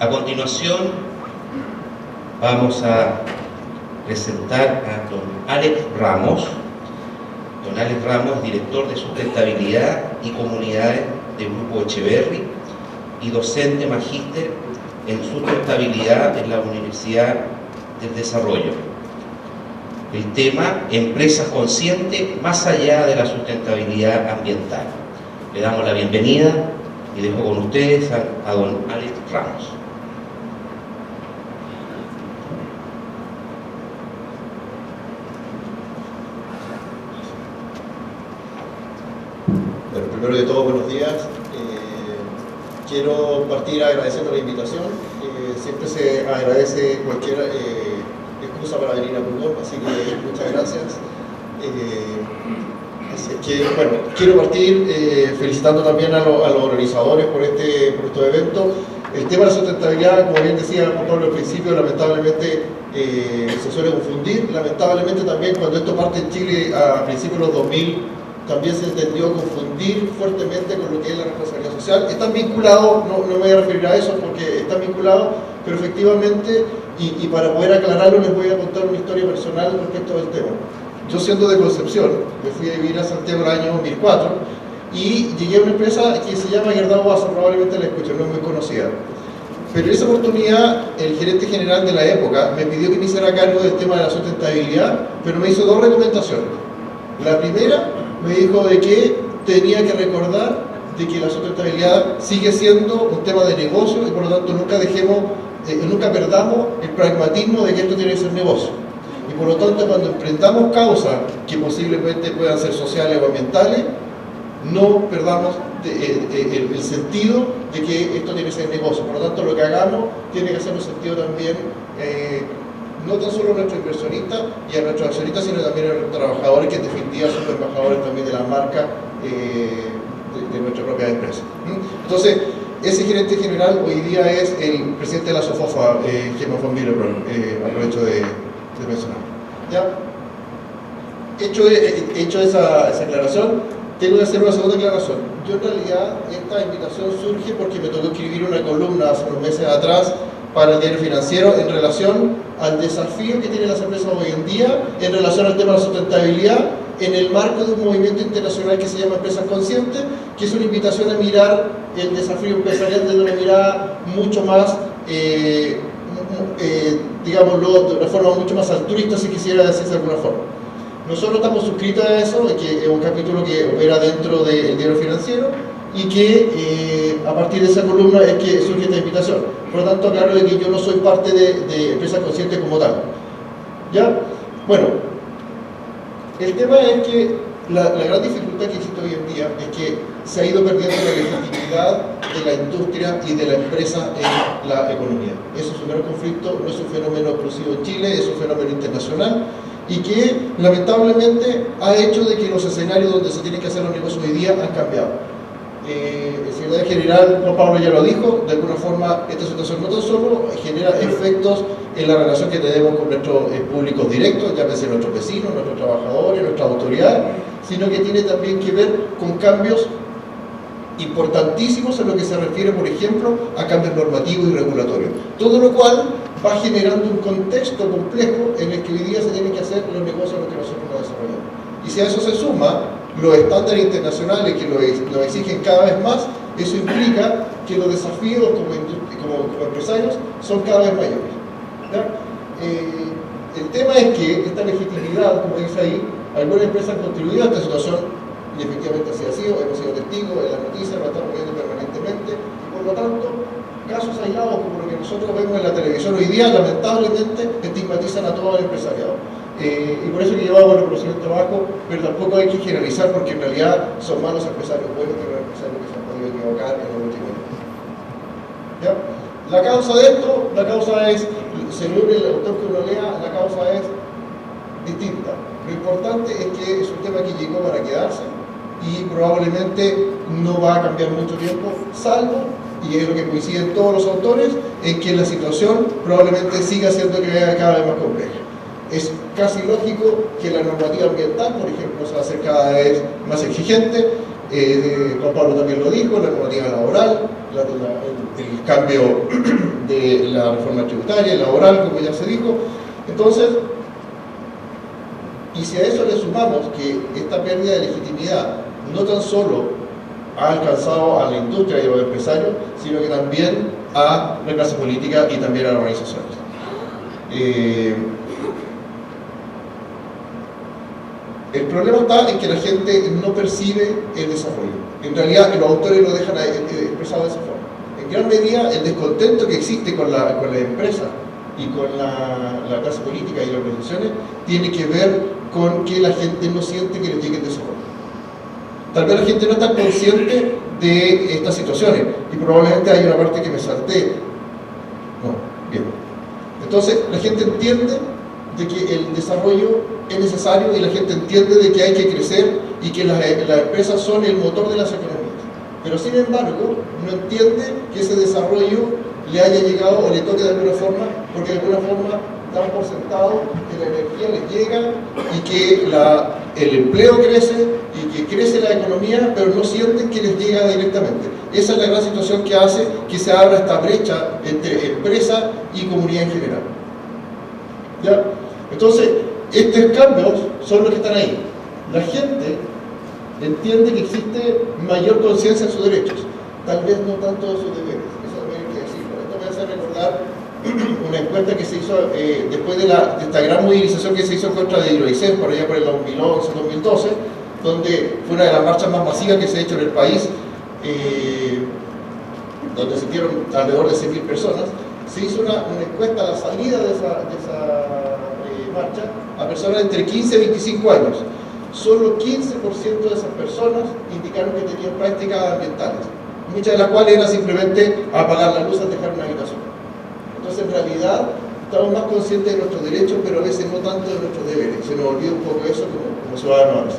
A continuación, vamos a presentar a don Alex Ramos. Don Alex Ramos, director de Sustentabilidad y Comunidades del Grupo Echeverry y docente magíster en Sustentabilidad en la Universidad del Desarrollo. El tema, empresas conscientes más allá de la sustentabilidad ambiental. Le damos la bienvenida y dejo con ustedes a don Alex Ramos. Bueno, primero de todo, buenos días. Quiero partir agradeciendo la invitación. Siempre se agradece cualquier excusa para venir a Pucón, así que muchas gracias. Bueno, quiero partir felicitando también a los organizadores por estos eventos. El tema de la sustentabilidad, como bien decía Juan Pablo al principio, lamentablemente se suele confundir. Lamentablemente también cuando esto parte en Chile a principios de los 2000, también se entendió confundir fuertemente con lo que es la responsabilidad social. Están vinculados, no me voy a referir a eso porque están vinculados, pero efectivamente, y para poder aclararlo les voy a contar una historia personal respecto del tema. Yo, siendo de Concepción, me fui a vivir a Santiago el año 2004 y llegué a una empresa que se llama Gerdau Basso, probablemente la escuchen, no es muy conocida. Pero en esa oportunidad, el gerente general de la época me pidió que me hiciera cargo del tema de la sustentabilidad, pero me hizo dos recomendaciones. La primera, me dijo de que tenía que recordar de que la sustentabilidad sigue siendo un tema de negocio y por lo tanto nunca perdamos el pragmatismo de que esto tiene que ser negocio. Y por lo tanto, cuando emprendamos causas que posiblemente puedan ser sociales o ambientales, no perdamos el sentido de que esto tiene que ser negocio. Por lo tanto, lo que hagamos tiene que hacer un sentido también, no tan solo a nuestros inversionistas y a nuestros accionistas, sino también a nuestros trabajadores, que en definitiva son embajadores también de la marca de nuestra propia empresa. Entonces, ese gerente general hoy día es el presidente de la SOFOFA, Gemma von Willebrand, aprovecho de mencionar. ¿Ya? Hecho esa aclaración, tengo que hacer una segunda aclaración. Yo en realidad, esta invitación surge porque me tocó escribir una columna hace unos meses atrás para el Diario Financiero en relación al desafío que tienen las empresas hoy en día en relación al tema de la sustentabilidad en el marco de un movimiento internacional que se llama Empresas Conscientes, que es una invitación a mirar el desafío empresarial desde una mirada mucho más, digámoslo, de una forma mucho más altruista, si quisiera decirse de alguna forma. Nosotros estamos suscritos a eso, que es un capítulo que opera dentro del Diario Financiero y que a partir de esa columna es que surge esta invitación. Por lo tanto, aclaro de que yo no soy parte de Empresas Conscientes como tal. ¿Ya? Bueno, el tema es que la gran dificultad que existe hoy en día es que se ha ido perdiendo la legitimidad de la industria y de la empresa en la economía. Eso es un gran conflicto, no es un fenómeno exclusivo en Chile, es un fenómeno internacional y que lamentablemente ha hecho de que los escenarios donde se tienen que hacer los negocios hoy día han cambiado. El secretario general Juan Pablo ya lo dijo, de alguna forma esta situación no tan solo genera efectos en la relación que tenemos con nuestros públicos directos, llámese nuestros vecinos, nuestros trabajadores, nuestras autoridades, sino que tiene también que ver con cambios importantísimos en lo que se refiere, por ejemplo, a cambios normativos y regulatorios. Todo lo cual va generando un contexto complejo en el que hoy día se tienen que hacer los negocios en los que nosotros nos desarrollamos. Y si a eso se suma los estándares internacionales que lo exigen cada vez más, eso implica que los desafíos como empresarios son cada vez mayores. ¿Ya? El tema es que esta legitimidad, como dice ahí, algunas empresas han contribuido a esta situación y efectivamente así ha sido, hemos sido testigos en las noticias, lo estamos viendo permanentemente y por lo tanto casos aislados como lo que nosotros vemos en la televisión hoy día lamentablemente estigmatizan a todo el empresariado. Y por eso que llevamos reconocimiento bajo, pero tampoco hay que generalizar porque en realidad son malos empresarios buenos, pero empresarios que se han podido equivocar en los últimos años. ¿Ya? La causa de esto, la causa es, según el autor que uno lea, la causa es distinta. Lo importante es que es un tema que llegó para quedarse y probablemente no va a cambiar mucho tiempo, salvo, y es lo que coinciden todos los autores, en que la situación probablemente siga siendo cada vez más compleja. Es casi lógico que la normativa ambiental, por ejemplo, se va a hacer cada vez más exigente. Juan Pablo también lo dijo, la normativa laboral, el cambio de la reforma tributaria, laboral, como ya se dijo. Entonces, y si a eso le sumamos que esta pérdida de legitimidad no tan solo ha alcanzado a la industria y a los empresarios, sino que también a la clase política y también a las organizaciones. El problema está en que la gente no percibe el desarrollo. En realidad, los autores lo dejan expresado de esa forma. En gran medida, el descontento que existe con la empresa y con la clase política y las organizaciones tiene que ver con que la gente no siente que le llegue el desarrollo. Tal vez la gente no está consciente de estas situaciones y probablemente hay una parte que me salté. No, bien. Entonces, la gente entiende de que el desarrollo es necesario y la gente entiende de que hay que crecer y que las empresas son el motor de las economías. Pero sin embargo, no entiende que ese desarrollo le haya llegado o le toque de alguna forma, porque de alguna forma dan por sentado que la energía les llega y que el empleo crece y que crece la economía, pero no sienten que les llega directamente. Esa es la gran situación que hace que se abra esta brecha entre empresa y comunidad en general. ¿Ya? Entonces, estos cambios son los que están ahí. La gente entiende que existe mayor conciencia en sus derechos, tal vez no tanto de sus deberes. Eso también hay que decirlo. Esto me hace recordar una encuesta que se hizo después de esta gran movilización que se hizo contra de Hidroicén, por allá por el 2011-2012, donde fue una de las marchas más masivas que se ha hecho en el país, donde se dieron alrededor de 100.000 personas. Se hizo una encuesta a la salida de esa marcha a personas entre 15 y 25 años. Solo 15% de esas personas indicaron que tenían prácticas ambientales, muchas de las cuales era simplemente apagar la luz al dejar una habitación. Entonces, en realidad, estamos más conscientes de nuestros derechos, pero a veces no tanto de nuestros deberes. Se nos olvida un poco eso como ciudadanos.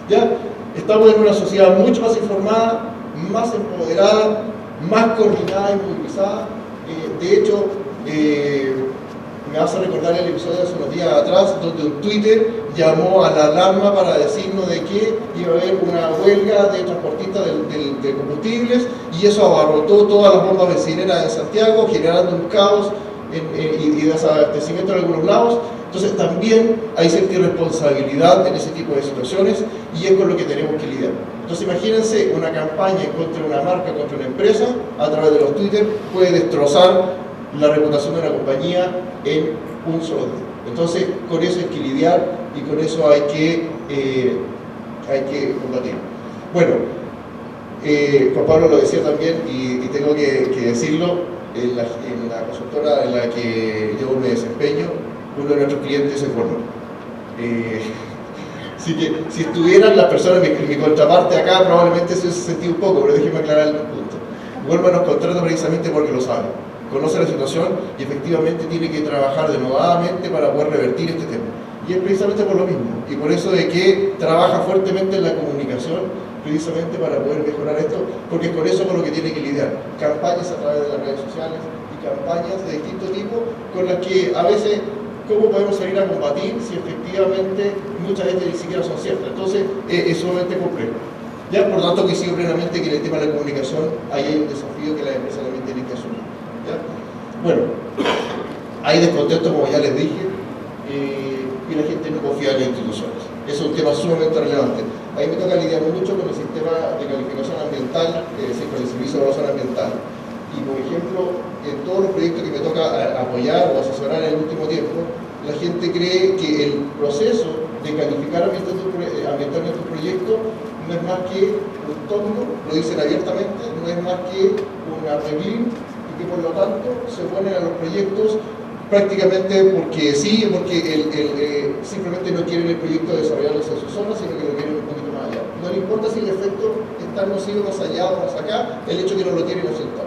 ¿Ya? Estamos en una sociedad mucho más informada, más empoderada, más coordinada y movilizada. De hecho, me hace recordar el episodio de hace unos días atrás, donde un Twitter llamó a la alarma para decirnos de que iba a haber una huelga de transportistas de combustibles, y eso abarrotó todas las bombas bencineras de Santiago, generando un caos y desabastecimiento en algunos lados. Entonces también hay cierta irresponsabilidad en ese tipo de situaciones, y es con lo que tenemos que lidiar. Entonces imagínense una campaña contra una marca, contra una empresa, a través de los Twitter, puede destrozar la reputación de una compañía en un solo día. Entonces, con eso hay que lidiar y con eso hay que combatir. Bueno, Juan Pablo lo decía también, y tengo que decirlo, en la consultora en la que yo me desempeño, uno de nuestros clientes es Walmart. Así que si estuvieran las personas, mi contraparte acá, probablemente se hubiese sentido un poco, pero déjenme aclarar el punto. Walmart nos contrata precisamente porque lo sabe, conoce la situación y efectivamente tiene que trabajar denodadamente para poder revertir este tema. Y es precisamente por lo mismo, y por eso de que trabaja fuertemente en la comunicación, precisamente para poder mejorar esto, porque es con eso con lo que tiene que lidiar. Campañas a través de las redes sociales y campañas de distinto tipo, con las que a veces, ¿cómo podemos salir a combatir si efectivamente muchas veces ni siquiera son ciertas? Entonces, es sumamente complejo. Ya, por lo tanto, coincido plenamente que en el tema de la comunicación ahí hay un desafío que las empresas también tienen que asumir. ¿Ya? Bueno, hay descontento, como ya les dije, y la gente no confía en las instituciones. Eso es un tema sumamente relevante. A mí me toca lidiar mucho con el sistema de calificación ambiental, es decir, con el servicio de evaluación ambiental. Y, por ejemplo, en todos los proyectos que me toca apoyar o asesorar en el último tiempo, la gente cree que el proceso de calificar ambientalmente un proyecto no es más que un tópico, lo dicen abiertamente, no es más que un arreglín, y que por lo tanto se ponen a los proyectos prácticamente porque sí, porque simplemente no quieren el proyecto desarrollarse en su zona, sino que lo quieren un poquito más allá. No le importa si el efecto está nocivo más allá o más acá, el hecho de que no lo quieren aceptar.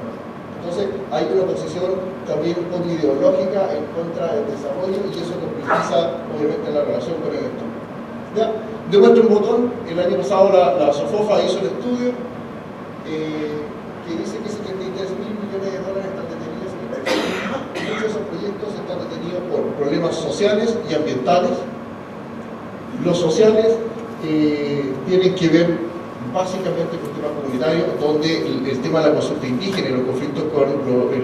Entonces hay una posición también un poco ideológica en contra del desarrollo, y eso complejiza obviamente la relación con el entorno. ¿Ya? Demuestro un botón. El año pasado la SOFOFA hizo un estudio que dice que 73.000 millones de dólares están detenidos en el país. Muchos de esos proyectos están detenidos por problemas sociales y ambientales. Los sociales tienen que ver básicamente por temas comunitarios, donde el tema de la consulta indígena y los conflictos con los grupos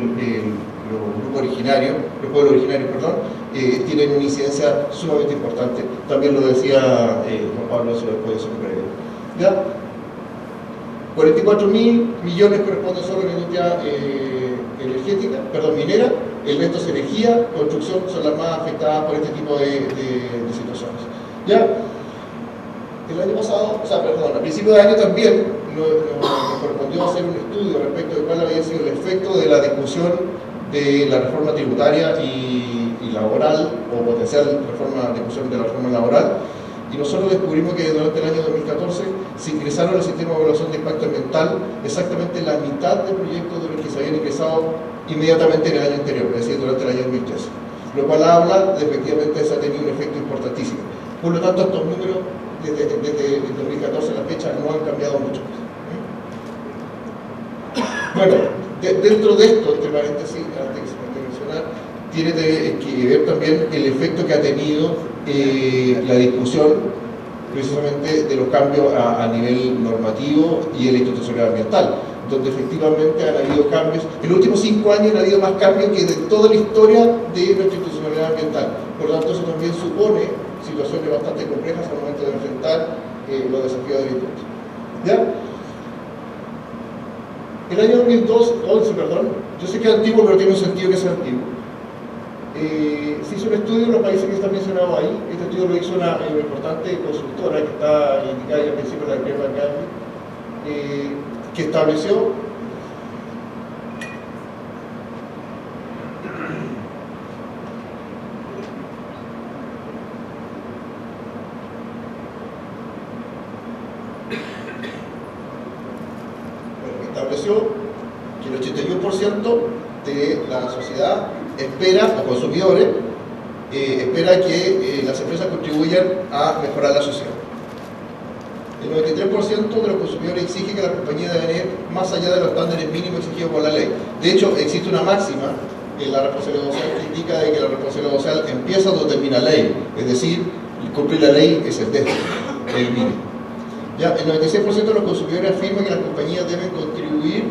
originarios, los pueblos originarios, perdón, tienen una incidencia sumamente importante. También lo decía Juan Pablo después de su breve. ¿Ya? 44.000 millones corresponden solo a la industria energética, perdón, minera. El resto es energía, construcción, son las más afectadas por este tipo de situaciones. ¿Ya? El año pasado, o sea, perdón, a principios de año también nos correspondió hacer un estudio respecto de cuál había sido el efecto de la discusión de la reforma tributaria y laboral, o potencial discusión de la reforma laboral, y nosotros descubrimos que durante el año 2014 se ingresaron al sistema de evaluación de impacto ambiental exactamente la mitad de proyectos de los que se habían ingresado inmediatamente en el año anterior, es decir, durante el año 2013, lo cual habla de efectivamente se ha tenido un efecto importantísimo. Por lo tanto, estos números desde el 2014 a la fecha no han cambiado mucho. Bueno, dentro de esto, entre paréntesis, antes que se me olvide mencionar, tiene que ver también el efecto que ha tenido la discusión precisamente de los cambios a nivel normativo y en la institucionalidad ambiental, donde efectivamente han habido cambios. En los últimos 5 años han habido más cambios que de toda la historia de nuestra institucionalidad ambiental. Por lo tanto, eso también supone situaciones bastante complejas al momento de enfrentar los desafíos de la industria. ¿Ya? El año 2011, yo sé que es antiguo, pero tiene un sentido que sea antiguo. Se hizo un estudio en los países que están mencionados ahí. Este estudio lo hizo una importante consultora que está indicada al principio de la Great Academy, que estableció que el 81% de la sociedad espera, o consumidores, espera que las empresas contribuyan a mejorar la sociedad. El 93% de los consumidores exige que la compañía debe ir más allá de los estándares mínimos exigidos por la ley. De hecho, existe una máxima en la responsabilidad social que indica de que la responsabilidad social empieza donde termina la ley, es decir, cumplir la ley es el déficit, el mínimo. Ya, el 96% de los consumidores afirma que las compañías deben contribuir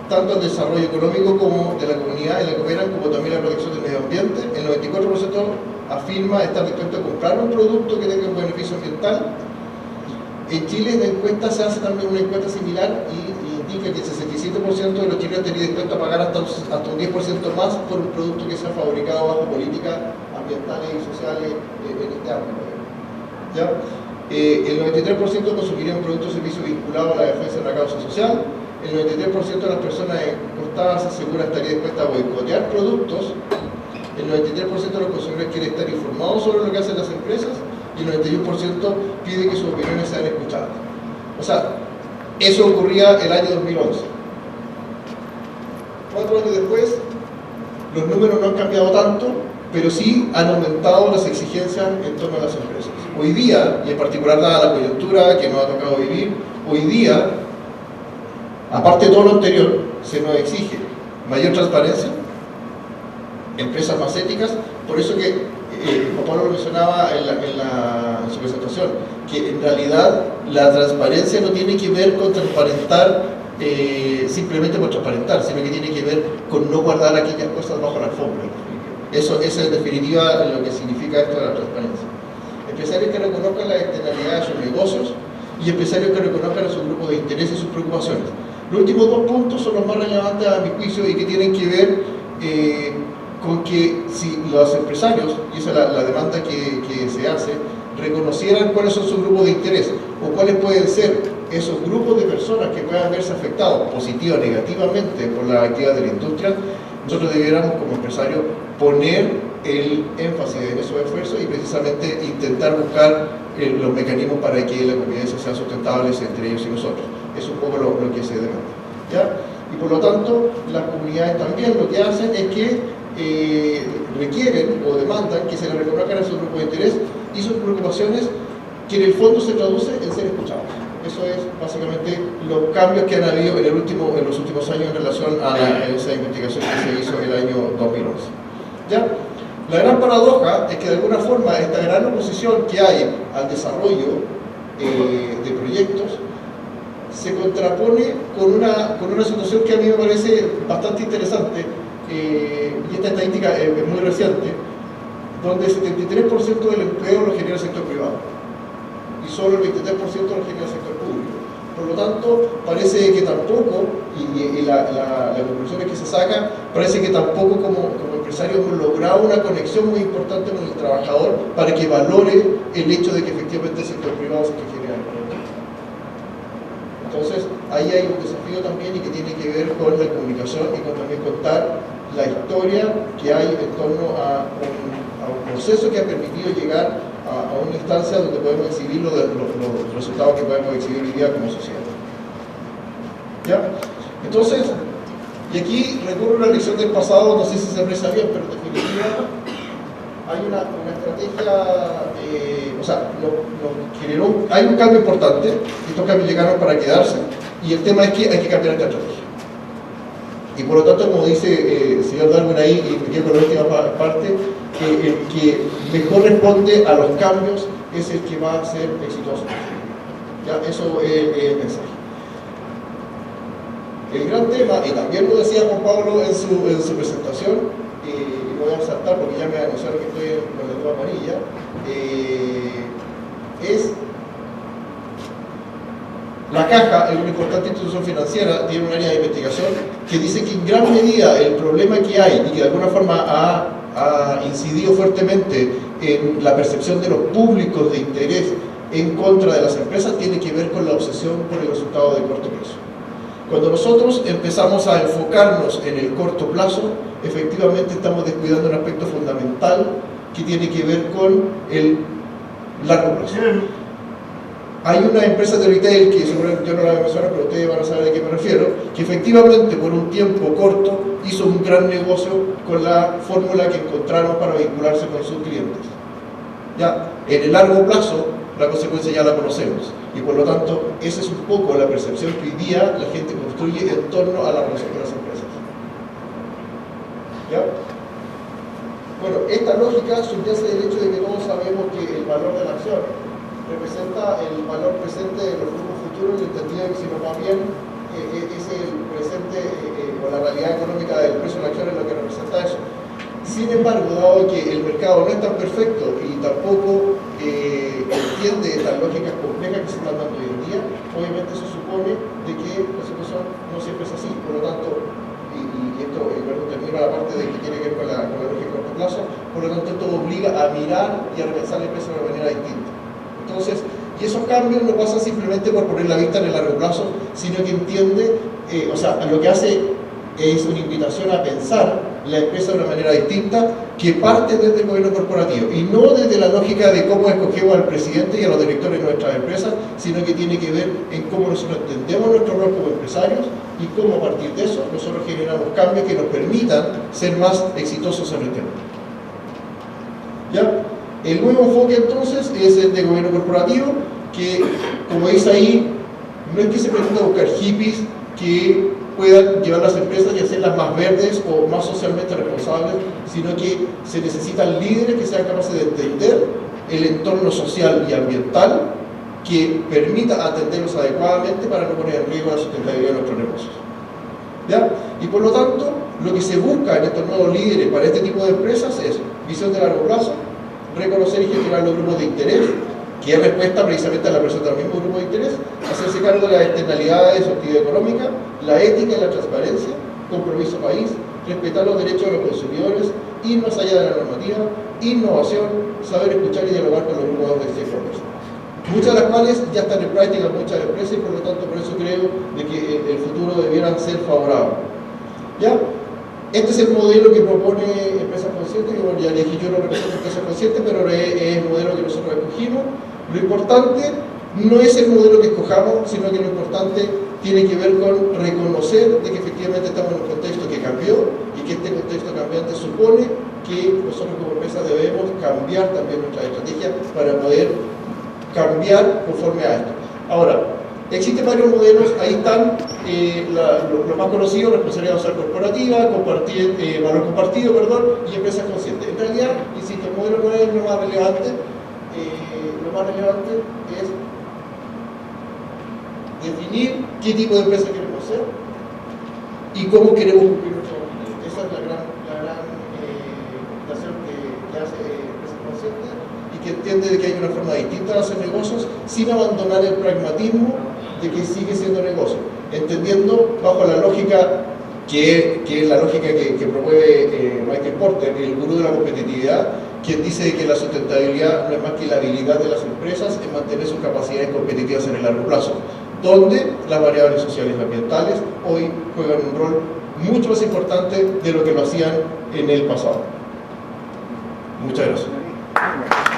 tanto al desarrollo económico como de la comunidad en la que operan, como también a la protección del medio ambiente. El 94% afirma estar dispuesto a comprar un producto que tenga un beneficio ambiental. En Chile, en la encuesta se hace también una encuesta similar y indica que el 67% de los chilenos estaría dispuesto a pagar hasta un 10% más por un producto que sea fabricado bajo políticas ambientales y sociales en este ámbito. ¿Ya? El 93% consumiría un producto o servicio vinculado a la defensa de la causa social. El 93% de las personas encuestadas asegura estaría dispuesta a boicotear productos. El 93% de los consumidores quiere estar informados sobre lo que hacen las empresas. Y el 91% pide que sus opiniones sean escuchadas. O sea, eso ocurría el año 2011. 4 años después, los números no han cambiado tanto, pero sí han aumentado las exigencias en torno a las empresas. Hoy día, y en particular dada la coyuntura que nos ha tocado vivir, hoy día, aparte de todo lo anterior, se nos exige mayor transparencia, empresas más éticas. Por eso que Juan Pablo lo mencionaba en su presentación, que en realidad la transparencia no tiene que ver con transparentar simplemente por transparentar, sino que tiene que ver con no guardar aquellas cosas bajo la alfombra. Eso es en definitiva lo que significa esto de la transparencia. Empresarios que reconozcan las externalidades de sus negocios y empresarios que reconozcan a sus grupos de interés y sus preocupaciones. Los últimos 2 puntos son los más relevantes a mi juicio y que tienen que ver con que si los empresarios, y esa es la demanda que se hace, reconocieran cuáles son sus grupos de interés o cuáles pueden ser esos grupos de personas que puedan verse afectados positiva o negativamente por la actividad de la industria, nosotros debiéramos como empresarios poner el énfasis en esos esfuerzos y precisamente intentar buscar los mecanismos para que la convivencia sea sustentable entre ellos y nosotros. Es un poco lo que se demanda, ¿ya? Y por lo tanto, las comunidades también lo que hacen es que requieren o demandan que se les reconozcan a sus grupos de interés y sus preocupaciones, que en el fondo se traduce en ser escuchados. Eso es básicamente los cambios que han habido en los últimos años en relación a esa investigación que se hizo en el año 2011. ¿Ya? La gran paradoja es que de alguna forma esta gran oposición que hay al desarrollo de proyectos se contrapone con una situación que a mí me parece bastante interesante, y esta estadística es muy reciente, donde el 73% del empleo lo genera el sector privado y solo el 23% lo genera el sector público. Por lo tanto, parece que tampoco, y la conclusión es que se saca, parece que tampoco como empresarios hemos logrado una conexión muy importante con el trabajador para que valore el hecho de que efectivamente el sector privado es el que genera empleo. Entonces, ahí hay un desafío también y que tiene que ver con la comunicación y con también contar la historia que hay en torno a un proceso que ha permitido llegar a una instancia donde podemos exhibir los resultados que podemos exhibir hoy día como sociedad. ¿Ya? Entonces, y aquí recurro a una lección del pasado, no sé si se aprecia bien, pero en definitiva hay una estrategia, hay un cambio importante, estos cambios llegaron para quedarse, y el tema es que hay que cambiar esta estrategia. Y por lo tanto, como dice el señor Darwin ahí, y me quedo con la última parte, el que mejor responde a los cambios es el que va a ser exitoso. ¿Ya? Eso es el mensaje. El gran tema, y también lo decía Juan Pablo en su presentación, y lo voy a saltar porque ya me anunciaron que estoy con la luz amarilla, es la Caja, es una importante institución financiera, tiene un área de investigación que dice que en gran medida el problema que hay y que de alguna forma ha incidido fuertemente en la percepción de los públicos de interés en contra de las empresas tiene que ver con la obsesión por el resultado de corto plazo. Cuando nosotros empezamos a enfocarnos en el corto plazo, efectivamente estamos descuidando un aspecto fundamental que tiene que ver con el largo plazo. Hay una empresa de retail que seguramente yo no la voy a mencionar, pero ustedes van a saber de qué me refiero, que efectivamente por un tiempo corto hizo un gran negocio con la fórmula que encontraron para vincularse con sus clientes. Ya, en el largo plazo, la consecuencia ya la conocemos, y por lo tanto, esa es un poco la percepción que hoy día la gente construye en torno a la relación con las empresas. ¿Ya? Bueno, esta lógica subyace del hecho de que todos sabemos que el valor de la acción representa el valor presente de los flujos futuros, en el entendido de que si nos va bien, es el presente o la realidad económica del precio de la acción es lo que representa eso. Sin embargo, dado que el mercado no es tan perfecto y tampoco entiende estas lógicas complejas que se están dando hoy en día, obviamente eso supone de que la situación no siempre es así. Por lo tanto, y esto termina la parte de que tiene que ver con la lógica de corto plazo, por lo tanto esto obliga a mirar y a repensar la empresa de una manera distinta. Entonces, y esos cambios no pasan simplemente por poner la vista en el largo plazo, sino que entiende, lo que hace es una invitación a pensar la empresa de una manera distinta que parte desde el gobierno corporativo y no desde la lógica de cómo escogemos al presidente y a los directores de nuestras empresas, sino que tiene que ver en cómo nosotros entendemos nuestro rol como empresarios y cómo a partir de eso nosotros generamos cambios que nos permitan ser más exitosos en el tema. ¿Ya? El nuevo enfoque entonces es el de gobierno corporativo, que como dice ahí, no es que se pretenda buscar hippies que puedan llevar las empresas y hacerlas más verdes o más socialmente responsables, sino que se necesitan líderes que sean capaces de entender el entorno social y ambiental que permita atenderlos adecuadamente para no poner en riesgo la sustentabilidad de nuestros negocios. ¿Ya? Y por lo tanto, lo que se busca en estos nuevos líderes para este tipo de empresas es visión de largo plazo, reconocer y gestionar los grupos de interés, que es respuesta precisamente a la persona del mismo grupo de interés, hacerse cargo de las externalidades de su actividad económica, la ética y la transparencia, compromiso país, respetar los derechos de los consumidores, ir más allá de la normativa, innovación, saber escuchar y dialogar con los grupos de stakeholders. Muchas de las cuales ya están en práctica en muchas empresas y por lo tanto por eso creo de que el futuro debiera ser favorable. ¿Ya? Este es el modelo que propone Empresas Conscientes, que bueno, ya dije yo no represento Empresas Conscientes, pero es el modelo que nosotros escogimos. Lo importante no es el modelo que escojamos, sino que lo importante tiene que ver con reconocer de que efectivamente estamos en un contexto que cambió y que este contexto cambiante supone que nosotros como empresas debemos cambiar también nuestra estrategia para poder cambiar conforme a esto. Ahora, existen varios modelos, ahí están los más conocidos: responsabilidad social corporativa, valor compartido, y empresas conscientes. En realidad, insisto, el modelo no es lo más relevante. Lo más relevante es definir qué tipo de empresa queremos ser y cómo queremos cumplir nuestros objetivos. Esa es la gran invitación que hace Empresa Consciente y que entiende de que hay una forma distinta de hacer negocios sin abandonar el pragmatismo de que sigue siendo negocio, entendiendo bajo la lógica que es la lógica que promueve Michael Porter, el gurú de la competitividad, quien dice que la sustentabilidad no es más que la habilidad de las empresas en mantener sus capacidades competitivas en el largo plazo, donde las variables sociales y ambientales hoy juegan un rol mucho más importante de lo que lo hacían en el pasado. Muchas gracias.